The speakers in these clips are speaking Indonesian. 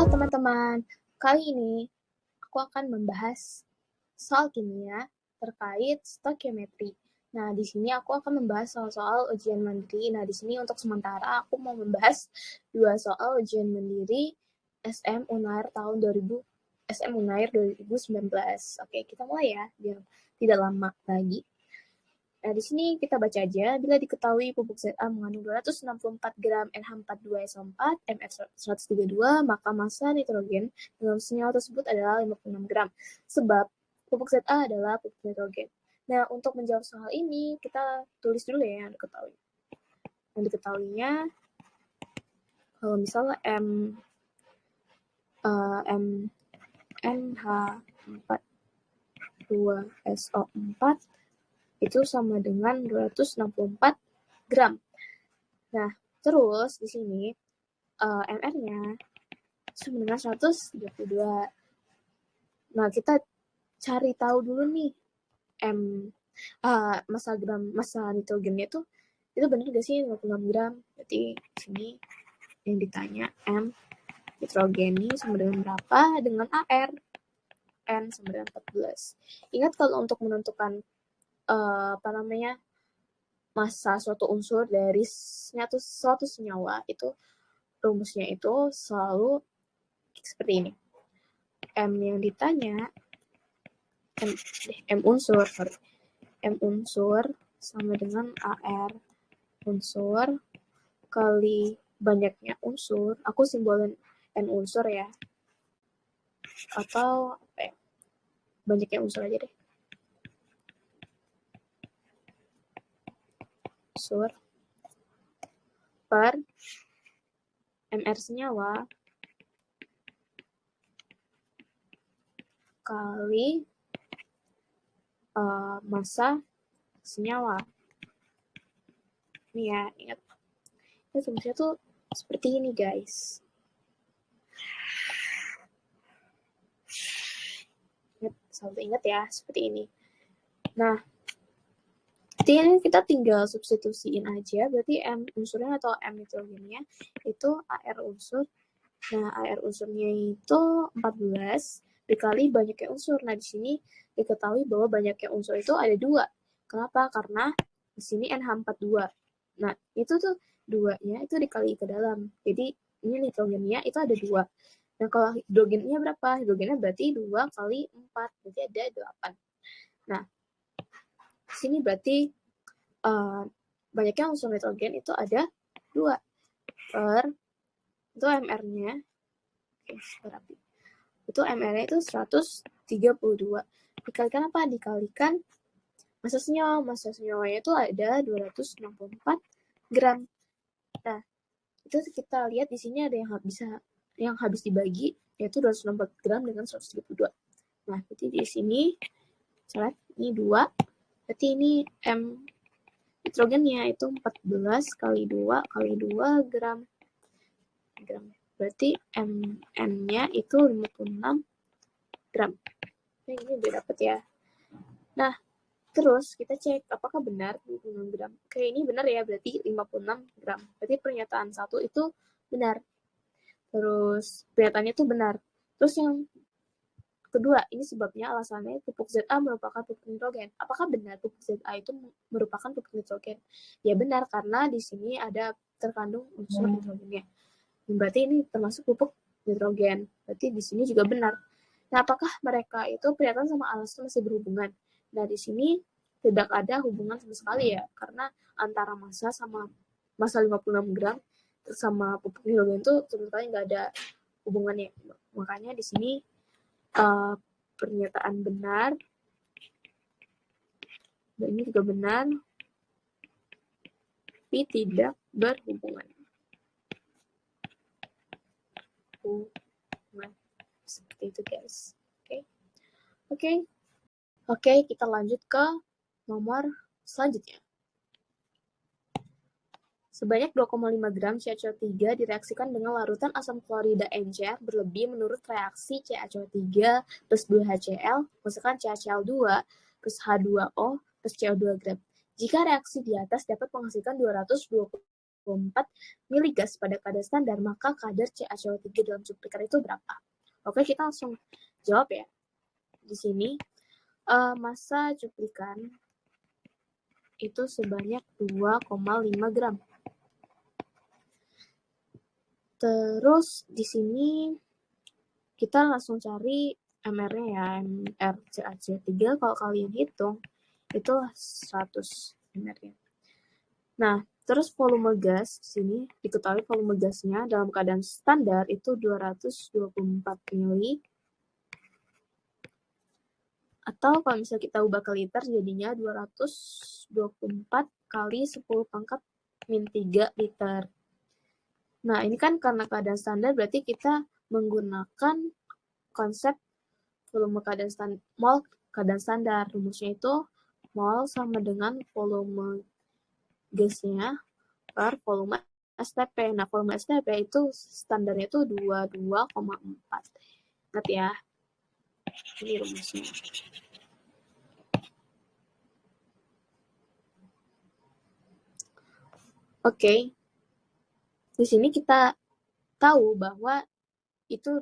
Halo teman-teman, kali ini aku akan membahas soal kimia terkait stokiometri. Nah, di sini aku akan membahas soal-soal ujian mandiri. Nah, di sini untuk sementara aku mau membahas 2 soal ujian mandiri SM Unair tahun 2000, SM Unair 2019. Oke, kita mulai ya, biar tidak lama lagi. Nah, di sini kita baca aja, bila diketahui pupuk ZA mengandung 264 gram NH42SO4 MF132, maka massa nitrogen dalam senyawa tersebut adalah 56 gram. Sebab pupuk ZA adalah pupuk nitrogen. Nah, untuk menjawab soal ini, kita tulis dulu ya yang diketahui. Yang diketahuinya, kalau misalnya NH42SO4 itu sama dengan 264 gram. Nah, terus di sini MR-nya sama dengan 132. Nah, kita cari tahu dulu nih massa nitrogennya itu benar gak sih 56 gram? Berarti di sini yang ditanya M nitrogen ini sama dengan berapa? Dengan AR. N sama dengan 14. Ingat kalau untuk menentukan massa suatu unsur dari suatu senyawa itu rumusnya itu selalu seperti ini. M yang ditanya M unsur sama dengan AR unsur kali banyaknya unsur. Aku simbolin N unsur ya. Atau apa ya? Banyaknya unsur aja deh. Unsur per MR senyawa kali massa senyawa. Ini ya, ingat. Ini rumusnya tuh seperti ini, guys. Ingat ya, seperti ini. Nah, ini kita tinggal substitusiin aja, berarti M unsurnya atau M nitrogennya itu AR unsur. Nah, AR unsurnya itu 14 dikali banyaknya unsur. Nah, di sini diketahui bahwa banyaknya unsur itu ada 2. Kenapa? Karena di sini NH42. Nah, itu tuh 2-nya itu dikali ke dalam. Jadi, ini nitrogennya itu ada 2. Nah, kalau hidrogennya berapa? Hidrogennya berarti 2 kali 4. Berarti ada 8. Nah, di sini berarti banyaknya unsur nitrogen itu ada 2 per itu MR-nya itu MR-nya itu 132 dikalikan apa? Dikalikan massa senyawanya itu ada 264 gram. Nah, itu kita lihat di sini ada yang habis dibagi yaitu 264 gram dengan 132. Nah, berarti di sini ini 2, berarti ini M nitrogennya itu 14 kali 2 kali 2 gram. Berarti MN-nya itu 56 gram. Nah, ini udah dapet ya. Nah, terus kita cek apakah benar 56 gram. Oke, ini benar ya, berarti 56 gram. Berarti pernyataan 1 itu benar. Terus pernyataannya itu benar. Terus yang kedua, ini sebabnya alasannya pupuk ZA merupakan pupuk nitrogen. Apakah benar pupuk ZA itu merupakan pupuk nitrogen? Ya benar, karena di sini ada terkandung unsur nitrogennya. Berarti ini termasuk pupuk nitrogen. Berarti di sini juga benar. Nah, apakah mereka itu pernyataan sama alasan masih berhubungan? Nah, di sini tidak ada hubungan sama sekali ya, karena antara massa sama massa 56 gram sama pupuk nitrogen itu sama sekali nggak ada hubungannya. Makanya di sini pernyataan benar, dan ini juga benar, tapi tidak berhubungan. Seperti itu, guys. Oke, kita lanjut ke nomor selanjutnya. Sebanyak 2,5 gram CaCO3 direaksikan dengan larutan asam klorida NCl berlebih menurut reaksi CaCO3 plus 2HCl, misalkan CaCl2 plus H2O plus CO2 gram. Jika reaksi di atas dapat menghasilkan 220 224 miligas pada kadar standar, maka kadar CaCO3 dalam cuplikan itu berapa? Oke, kita langsung jawab ya. Di sini massa cuplikan itu sebanyak 2,5 gram. Terus di sini kita langsung cari MR-nya ya, MR CaCO3 kalau kalian hitung itu 100 MR-nya. Nah, terus volume gas di sini diketahui volume gasnya dalam keadaan standar itu 224 mili, atau kalau misalnya kita ubah ke liter jadinya 224 kali 10 pangkat min 3 liter. Nah, ini kan karena keadaan standar berarti kita menggunakan konsep volume keadaan standar, mol keadaan standar. Rumusnya itu mol sama dengan volume gasnya per volume STP. Nah, volume STP itu standarnya itu 22,4. Ingat ya, ini rumusnya. Oke. Di sini kita tahu bahwa itu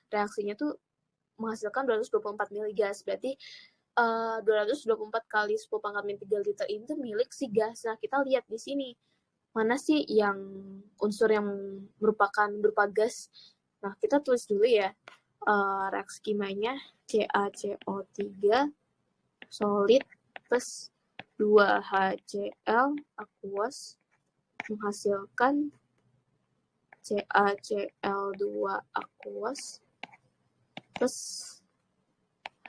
reaksinya tuh menghasilkan 224 miligas. Berarti 224 kali 10 pangkat min 3 liter ini tuh milik si gas. Nah, kita lihat di sini mana sih yang unsur yang merupakan berupa gas. Nah, kita tulis dulu ya reaksi kimianya CaCO3 solid plus 2HCl aqueous menghasilkan CaCl2 aqueous plus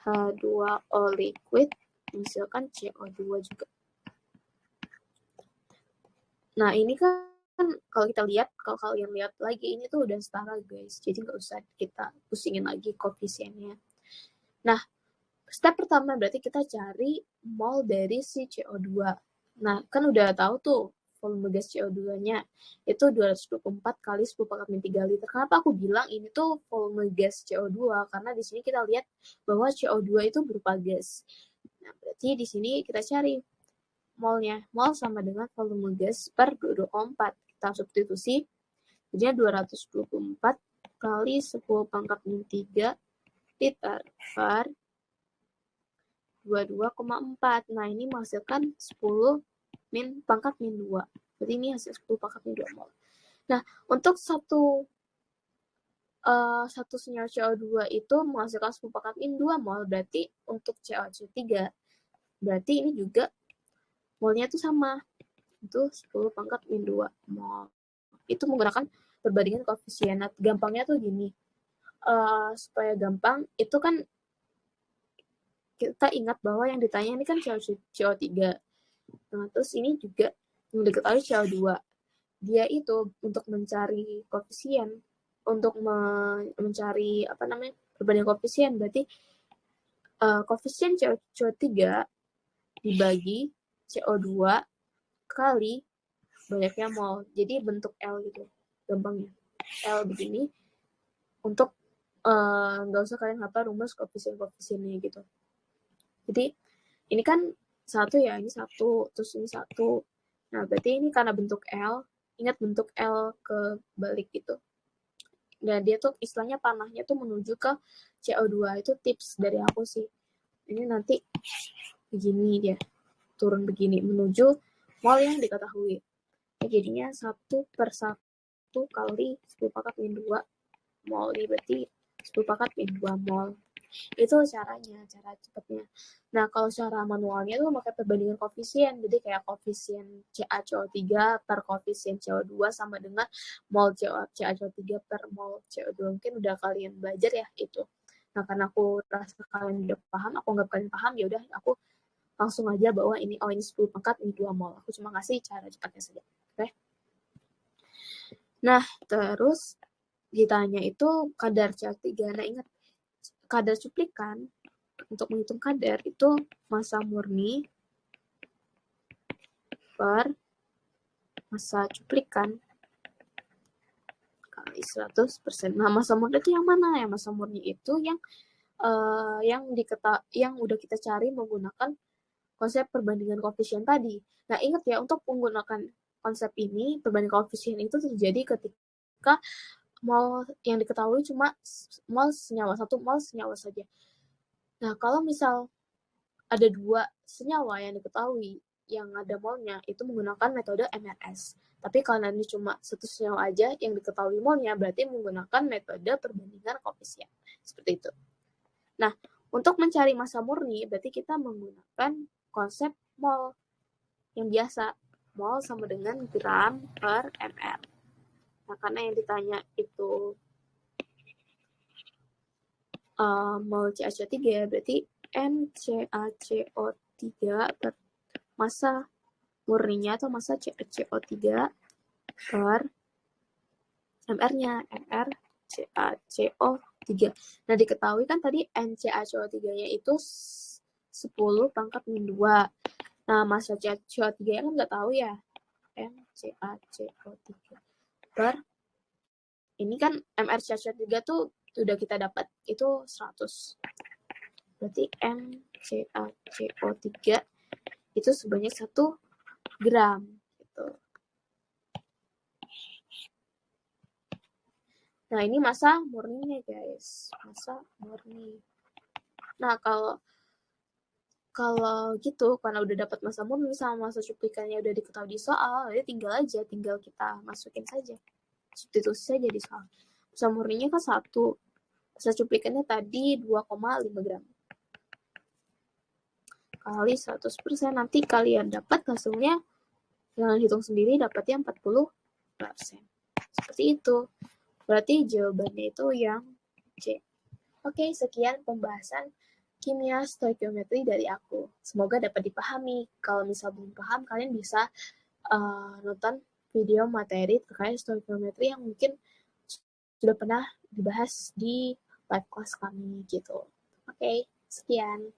H2O liquid menghasilkan CO2 juga. Nah, ini kan kalau kita lihat, kalau kalian lihat lagi, ini tuh udah setara guys. Jadi nggak usah kita pusingin lagi koefisiennya. Nah, step pertama berarti kita cari mol dari si CO2. Nah, kan udah tahu tuh volume gas CO2-nya itu 224 kali 10 pangkat min 3 liter. Kenapa aku bilang ini tuh volume gas CO2? Karena di sini kita lihat bahwa CO2 itu berupa gas. Nah, berarti di sini kita cari molnya. Mol sama dengan volume gas per 224. Kita substitusi. Jadinya 224 kali 10 pangkat min 3 liter per 22,4. Nah, ini menghasilkan 10 pangkat min 2. Berarti ini hasil 10 pangkat min 2 mol. Nah, untuk satu senyawa CO2 itu menghasilkan 10 pangkat min 2 mol. Berarti untuk CaCO3, berarti ini juga molnya itu sama. Itu 10 pangkat min 2 mol. Itu menggunakan perbandingan koefisien. Nah, gampangnya tuh gini. Supaya gampang, itu kan kita ingat bahwa yang ditanya ini kan CO3. Nah, terus ini juga yang diketahui CO2. Dia itu untuk mencari koefisien, untuk mencari perbandingan koefisien, berarti koefisien CO3 dibagi CO2 kali banyaknya mol. Jadi bentuk L gitu, gampangnya. L begini, untuk nggak usah kalian hafal rumus koefisien-koefisiennya gitu. Jadi ini kan satu ya, ini satu, terus ini satu. Nah, berarti ini karena bentuk L, ingat bentuk L ke balik gitu. Dan dia tuh istilahnya panahnya tuh menuju ke CO2. Itu tips dari aku sih. Ini nanti begini dia, turun begini, menuju mol yang diketahui. Jadinya 1/1 kali 10 pangkat min 2 mol. Ini berarti 10 pangkat min 2 mol. Itu caranya, cara cepatnya. Nah, kalau cara manualnya itu pakai perbandingan koefisien. Jadi kayak koefisien CaCO3 per koefisien CO2 sama dengan mol CaCO3 per mol CO2. Mungkin udah kalian belajar ya itu. Nah, karena aku rasa kalian udah paham, aku nggak kalian paham, ya udah aku langsung aja bahwa ini 10 pangkat ini 2 mol. Aku cuma ngasih cara cepatnya saja. Oke. Nah, terus ditanya itu kadar CO3. Nah, ingat kadar cuplikan, untuk menghitung kadar itu massa murni per massa cuplikan kali 100%. Nah, massa murni itu yang mana? Ya, massa murni itu yang udah kita cari menggunakan konsep perbandingan koefisien tadi. Nah, ingat ya, untuk menggunakan konsep ini, perbandingan koefisien itu terjadi ketika mol yang diketahui cuma mol senyawa, satu mol senyawa saja. Nah, kalau misal ada 2 senyawa yang diketahui yang ada molnya, itu menggunakan metode MRS. Tapi kalau nanti cuma satu senyawa aja yang diketahui molnya, berarti menggunakan metode perbandingan koefisien. Seperti itu. Nah, untuk mencari massa murni, berarti kita menggunakan konsep mol yang biasa. Mol sama dengan gram per ml. Nah, karena yang ditanya itu mol CaCO3, berarti NCaCO3 per massa murninya atau massa CaCO3 per MR-nya, MR CaCO3. Nah, diketahui kan tadi NCaCO3-nya itu 10 pangkat min 2. Nah, massa CaCO3 kan nggak tahu ya. NCaCO3 per ini kan MrCaCO3 tuh udah kita dapat itu 100. Berarti NCaCO3 itu sebanyak 1 gram gitu. Nah, ini massa murninya, guys. Massa murni. Nah, kalau gitu, karena udah dapat massa murni sama massa cuplikannya udah diketahui di soal, jadi tinggal kita masukin saja. Substitusi saja di soal. Massa murninya kan 1. Massa cuplikannya tadi 2,5 gram. Kali 100%, nanti kalian dapat hasilnya, jangan hitung sendiri, dapatnya 40%. Seperti itu. Berarti jawabannya itu yang C. Oke, sekian pembahasan kimia stoikiometri dari aku. Semoga dapat dipahami. Kalau misal belum paham, kalian bisa nonton video materi terkait stoikiometri yang mungkin sudah pernah dibahas di live class kami gitu. Oke, sekian.